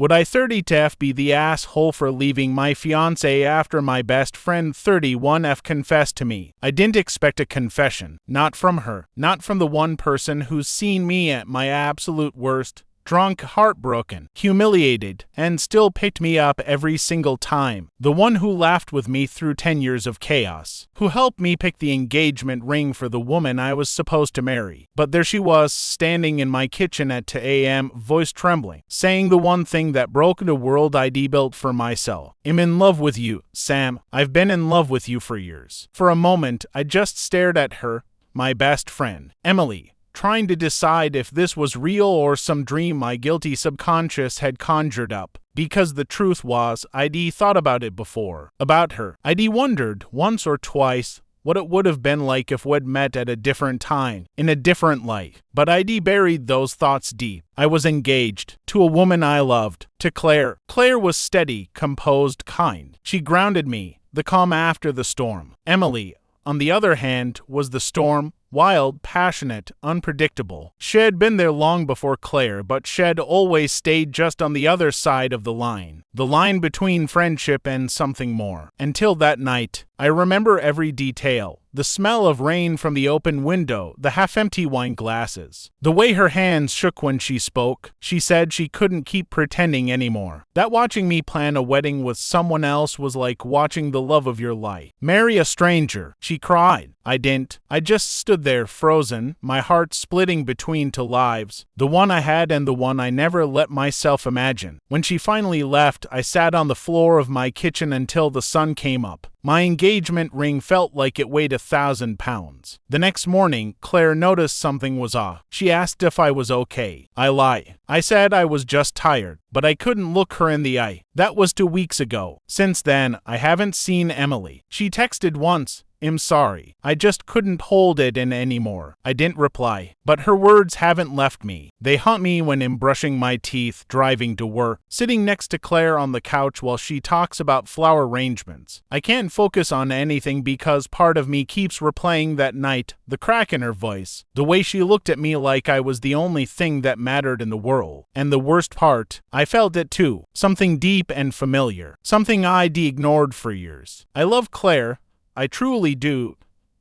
Would I 30F be the asshole for leaving my fiancé after my best friend 31F confessed to me? I didn't expect a confession. Not from her. Not from the one person who's seen me at my absolute worst. Drunk, heartbroken, humiliated, and still picked me up every single time. The one who laughed with me through 10 years of chaos. Who helped me pick the engagement ring for the woman I was supposed to marry. But there she was, standing in my kitchen at 2 a.m., voice trembling, saying the one thing that broke the world I'd built for myself. I'm in love with you, Sam. I've been in love with you for years. For a moment, I just stared at her, my best friend, Emily, trying to decide if this was real or some dream my guilty subconscious had conjured up. Because the truth was, I'd thought about it before. About her. I'd wondered, once or twice, what it would have been like if we'd met at a different time, in a different light. But I'd buried those thoughts deep. I was engaged, to a woman I loved, to Claire. Claire was steady, composed, kind. She grounded me, the calm after the storm. Emily, on the other hand, was the storm. Wild, passionate, unpredictable. She'd been there long before Claire, but she'd always stayed just on the other side of the line between friendship and something more. Until that night, I remember every detail. The smell of rain from the open window, the half-empty wine glasses. The way her hands shook when she spoke. She said she couldn't keep pretending anymore. That watching me plan a wedding with someone else was like watching the love of your life marry a stranger. She cried. I didn't. I just stood there frozen, my heart splitting between two lives, the one I had and the one I never let myself imagine. When she finally left, I sat on the floor of my kitchen until the sun came up. My engagement ring felt like it weighed 1,000 pounds. The next morning, Claire noticed something was off. She asked if I was okay. I lied. I said I was just tired, but I couldn't look her in the eye. That was 2 weeks ago. Since then, I haven't seen Emily. She texted once. I'm sorry. I just couldn't hold it in anymore. I didn't reply, but her words haven't left me. They haunt me when I'm brushing my teeth, driving to work, sitting next to Claire on the couch while she talks about flower arrangements. I can't focus on anything because part of me keeps replaying that night, the crack in her voice, the way she looked at me like I was the only thing that mattered in the world. And the worst part, I felt it too. Something deep and familiar. Something I'd ignored for years. I love Claire. I truly do,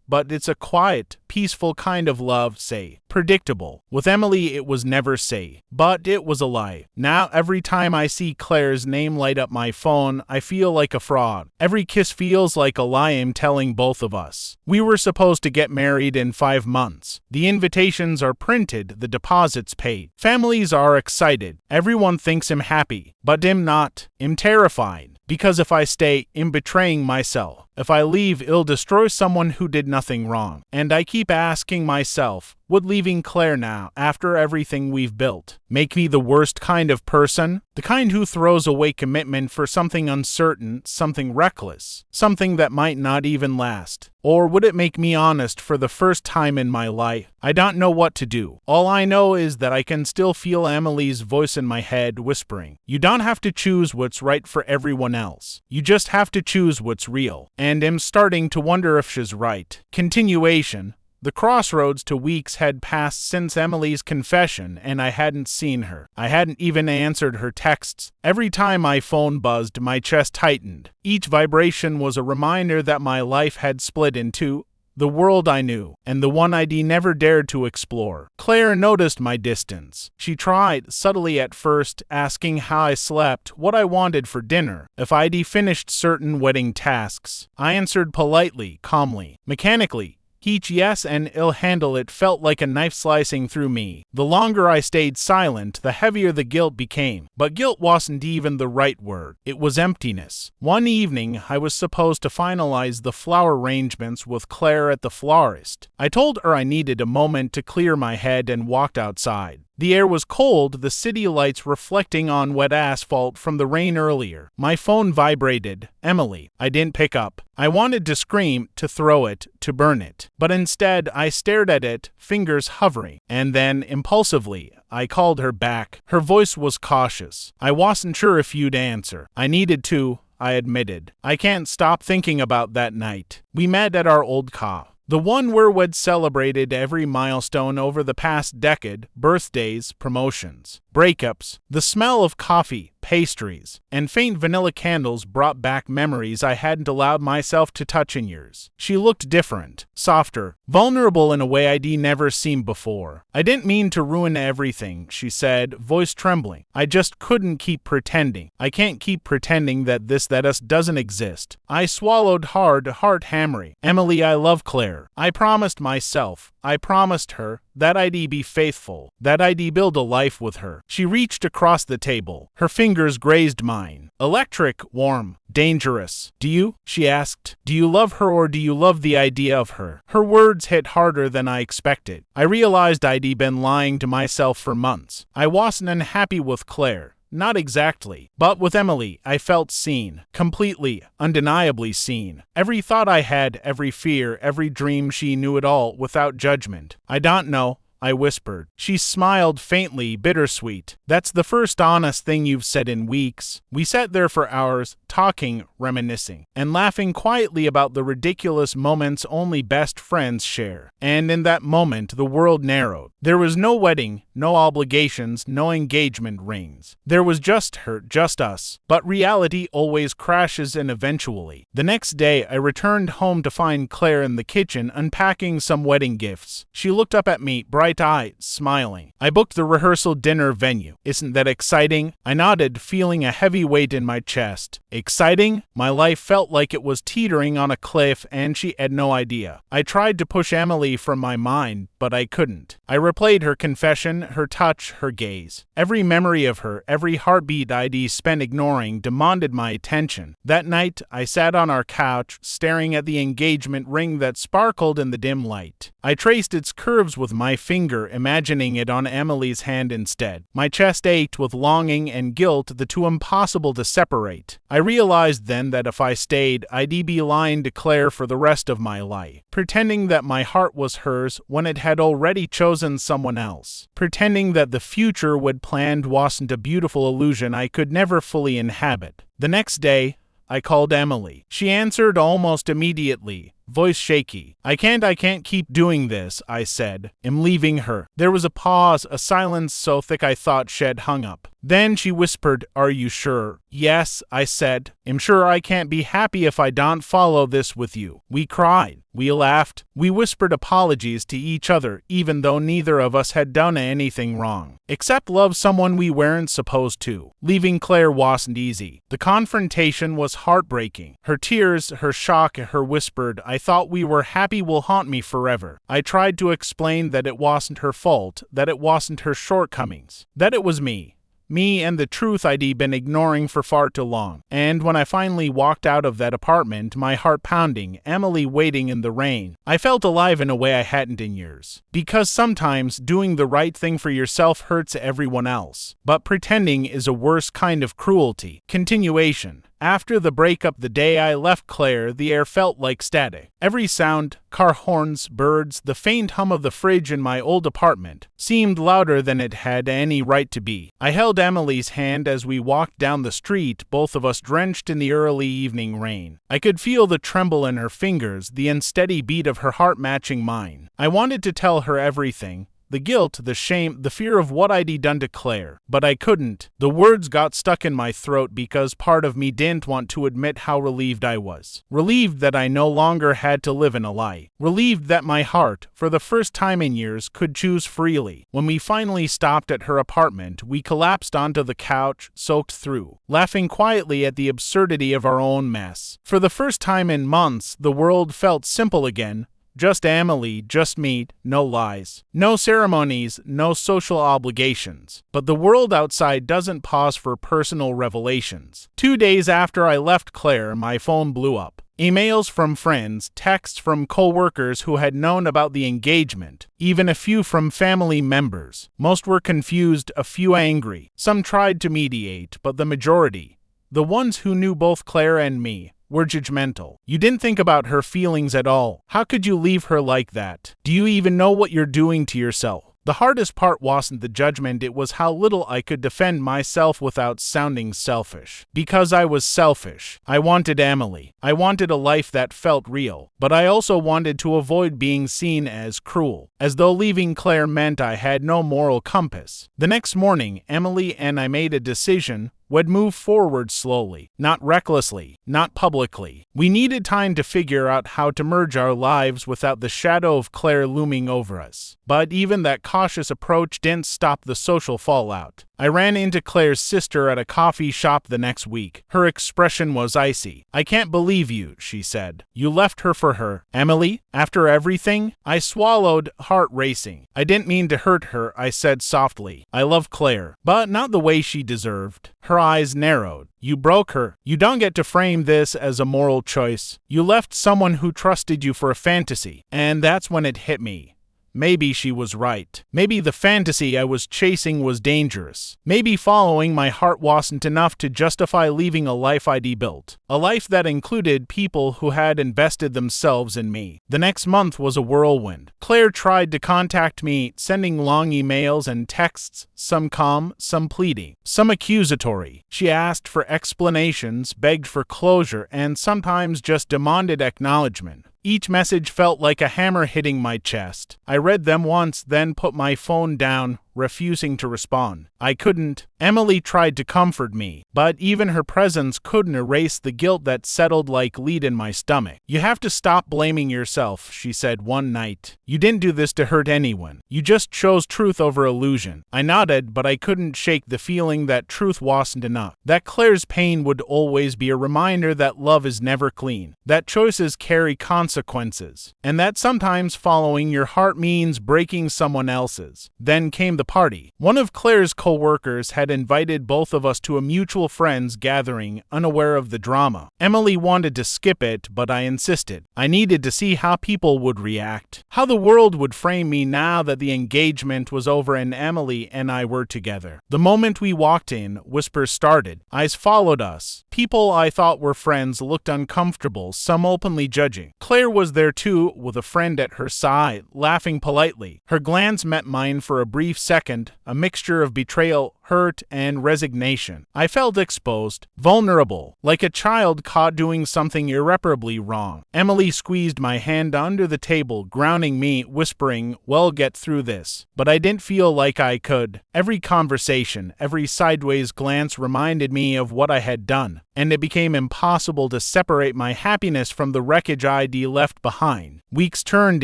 but it's a quiet, peaceful kind of love, say, predictable. With Emily, it was never say, but it was a lie. Now, every time I see Claire's name light up my phone, I feel like a fraud. Every kiss feels like a lie I'm telling both of us. We were supposed to get married in 5 months. The invitations are printed, the deposits paid. Families are excited. Everyone thinks I'm happy, but I'm not. I'm terrified. Because if I stay, I'm betraying myself. If I leave, it'll destroy someone who did nothing wrong. And I keep asking myself, would leaving Claire now, after everything we've built, make me the worst kind of person? The kind who throws away commitment for something uncertain, something reckless, something that might not even last? Or would it make me honest for the first time in my life? I don't know what to do. All I know is that I can still feel Emily's voice in my head whispering, you don't have to choose what's right for everyone else. You just have to choose what's real. And I'm starting to wonder if she's right. Continuation. The crossroads to weeks had passed since Emily's confession, and I hadn't seen her. I hadn't even answered her texts. Every time my phone buzzed, my chest tightened. Each vibration was a reminder that my life had split in two. The world I knew, and the one I'd never dared to explore. Claire noticed my distance. She tried, subtly at first, asking how I slept, what I wanted for dinner, if I'd finished certain wedding tasks. I answered politely, calmly, mechanically. Each yes and ill handle it felt like a knife slicing through me. The longer I stayed silent, the heavier the guilt became. But guilt wasn't even the right word. It was emptiness. One evening, I was supposed to finalize the flower arrangements with Claire at the florist. I told her I needed a moment to clear my head and walked outside. The air was cold, the city lights reflecting on wet asphalt from the rain earlier. My phone vibrated. Emily. I didn't pick up. I wanted to scream, to throw it, to burn it. But instead, I stared at it, fingers hovering. And then, impulsively, I called her back. Her voice was cautious. I wasn't sure if you'd answer. I needed to, I admitted. I can't stop thinking about that night. We met at our old car. The one where we'd celebrated every milestone over the past decade, birthdays, promotions. breakups, the smell of coffee, pastries, and faint vanilla candles brought back memories I hadn't allowed myself to touch in years. She looked different, softer, vulnerable in a way I'd never seen before. "I didn't mean to ruin everything," she said, voice trembling. "I just couldn't keep pretending. I can't keep pretending that us doesn't exist." I swallowed hard, heart hammering. "Emily, I love Claire. I promised myself, I promised her, that I'd be faithful, that I'd build a life with her." She reached across the table. Her fingers grazed mine. "Electric, warm, dangerous. Do you?" she asked. "Do you love her, or do you love the idea of her?" Her words hit harder than I expected. I realized I'd been lying to myself for months. I wasn't unhappy with Claire. Not exactly. But with Emily, I felt seen. Completely, undeniably seen. Every thought I had, every fear, every dream, she knew it all, without judgment. "I don't know," I whispered. She smiled faintly, bittersweet. "That's the first honest thing you've said in weeks." We sat there for hours, talking, reminiscing, and laughing quietly about the ridiculous moments only best friends share. And in that moment, the world narrowed. There was no wedding, no obligations, no engagement rings. There was just her, just us. But reality always crashes in eventually. The next day, I returned home to find Claire in the kitchen unpacking some wedding gifts. She looked up at me, bright-eyed, smiling. "I booked the rehearsal dinner venue. Isn't that exciting?" I nodded, feeling a heavy weight in my chest. Exciting? My life felt like it was teetering on a cliff, and she had no idea. I tried to push Emily from my mind, but I couldn't. I replayed her confession, her touch, her gaze. Every memory of her, every heartbeat I'd spent ignoring demanded my attention. That night, I sat on our couch, staring at the engagement ring that sparkled in the dim light. I traced its curves with my finger, imagining it on Emily's hand instead. My chest ached with longing and guilt, the two impossible to separate. I realized then that if I stayed, I'd be lying to Claire for the rest of my life. Pretending that my heart was hers when it had already chosen someone else. Pretending that the future we'd planned wasn't a beautiful illusion I could never fully inhabit. The next day, I called Emily. She answered almost immediately, voice shaky. I can't keep doing this," I said. "I'm leaving her." There was a pause, a silence so thick I thought she'd hung up. Then she whispered, "Are you sure?" "Yes," I said. "I'm sure I can't be happy if I don't follow this with you." We cried. We laughed. We whispered apologies to each other, even though neither of us had done anything wrong. Except love someone we weren't supposed to. Leaving Claire wasn't easy. The confrontation was heartbreaking. Her tears, her shock, her whispered, "I thought we were happy," will haunt me forever. I tried to explain that it wasn't her fault, that it wasn't her shortcomings, that it was me. Me and the truth I'd been ignoring for far too long. And when I finally walked out of that apartment, my heart pounding, Emily waiting in the rain, I felt alive in a way I hadn't in years. Because sometimes doing the right thing for yourself hurts everyone else. But pretending is a worse kind of cruelty. Continuation. After the breakup the day I left Claire, the air felt like static. Every sound, car horns, birds, the faint hum of the fridge in my old apartment, seemed louder than it had any right to be. I held Emily's hand as we walked down the street, both of us drenched in the early evening rain. I could feel the tremble in her fingers, the unsteady beat of her heart matching mine. I wanted to tell her everything. The guilt, the shame, the fear of what I'd done to Claire. But I couldn't. The words got stuck in my throat because part of me didn't want to admit how relieved I was. Relieved that I no longer had to live in a lie. Relieved that my heart, for the first time in years, could choose freely. When we finally stopped at her apartment, we collapsed onto the couch, soaked through, laughing quietly at the absurdity of our own mess. For the first time in months, the world felt simple again. Just Emily, just me, no lies. No ceremonies, no social obligations. But the world outside doesn't pause for personal revelations. 2 days after I left Claire, my phone blew up. Emails from friends, texts from co-workers who had known about the engagement, even a few from family members. Most were confused, a few angry. Some tried to mediate, but the majority, the ones who knew both Claire and me, were judgmental. You didn't think about her feelings at all. How could you leave her like that? Do you even know what you're doing to yourself? The hardest part wasn't the judgment, it was how little I could defend myself without sounding selfish. Because I was selfish. I wanted Emily. I wanted a life that felt real. But I also wanted to avoid being seen as cruel, as though leaving Claire meant I had no moral compass. The next morning, Emily and I made a decision. We'd move forward slowly, not recklessly, not publicly. We needed time to figure out how to merge our lives without the shadow of Claire looming over us. But even that cautious approach didn't stop the social fallout. I ran into Claire's sister at a coffee shop the next week. Her expression was icy. "I can't believe you," she said. "You left her for her. Emily? After everything?" I swallowed, heart racing. "I didn't mean to hurt her," I said softly. "I love Claire, but not the way she deserved." Her eyes narrowed. "You broke her. You don't get to frame this as a moral choice. You left someone who trusted you for a fantasy." And that's when it hit me. Maybe she was right. Maybe the fantasy I was chasing was dangerous. Maybe following my heart wasn't enough to justify leaving a life I'd built. A life that included people who had invested themselves in me. The next month was a whirlwind. Claire tried to contact me, sending long emails and texts, some calm, some pleading, some accusatory. She asked for explanations, begged for closure, and sometimes just demanded acknowledgement. Each message felt like a hammer hitting my chest. I read them once, then put my phone down, refusing to respond. I couldn't. Emily tried to comfort me, but even her presence couldn't erase the guilt that settled like lead in my stomach. "You have to stop blaming yourself," she said one night. "You didn't do this to hurt anyone. You just chose truth over illusion." I nodded, but I couldn't shake the feeling that truth wasn't enough. That Claire's pain would always be a reminder that love is never clean, that choices carry consequences, and that sometimes following your heart means breaking someone else's. Then came the party. One of Claire's co-workers had invited both of us to a mutual friends gathering, unaware of the drama. Emily wanted to skip it, but I insisted. I needed to see how people would react, how the world would frame me now that the engagement was over and Emily and I were together. The moment we walked in, whispers started. Eyes followed us. People I thought were friends looked uncomfortable, some openly judging. Claire was there too, with a friend at her side, laughing politely. Her glance met mine for a brief second, a mixture of betrayal, hurt, and resignation. I felt exposed, vulnerable, like a child caught doing something irreparably wrong. Emily squeezed my hand under the table, grounding me, whispering, "We'll get through this." But I didn't feel like I could. Every conversation, every sideways glance reminded me of what I had done, and it became impossible to separate my happiness from the wreckage I'd left behind. Weeks turned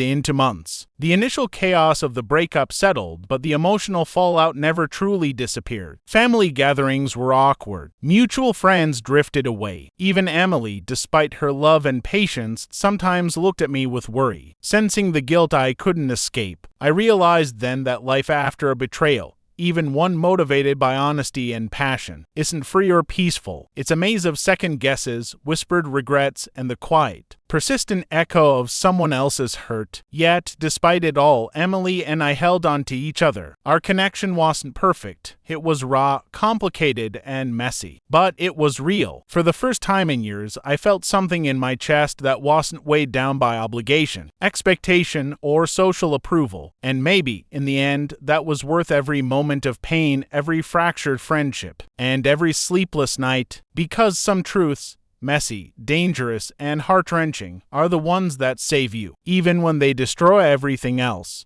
into months. The initial chaos of the breakup settled, but the emotional fallout never truly disappeared. Family gatherings were awkward. Mutual friends drifted away. Even Emily, despite her love and patience, sometimes looked at me with worry, sensing the guilt I couldn't escape. I realized then that life after a betrayal, even one motivated by honesty and passion, isn't free or peaceful. It's a maze of second guesses, whispered regrets, and the quiet, persistent echo of someone else's hurt. Yet, despite it all, Emily and I held on to each other. Our connection wasn't perfect. It was raw, complicated, and messy. But it was real. For the first time in years, I felt something in my chest that wasn't weighed down by obligation, expectation, or social approval. And maybe, in the end, that was worth every moment of pain, every fractured friendship, and every sleepless night. Because some truths, messy, dangerous, and heart-wrenching, are the ones that save you, even when they destroy everything else.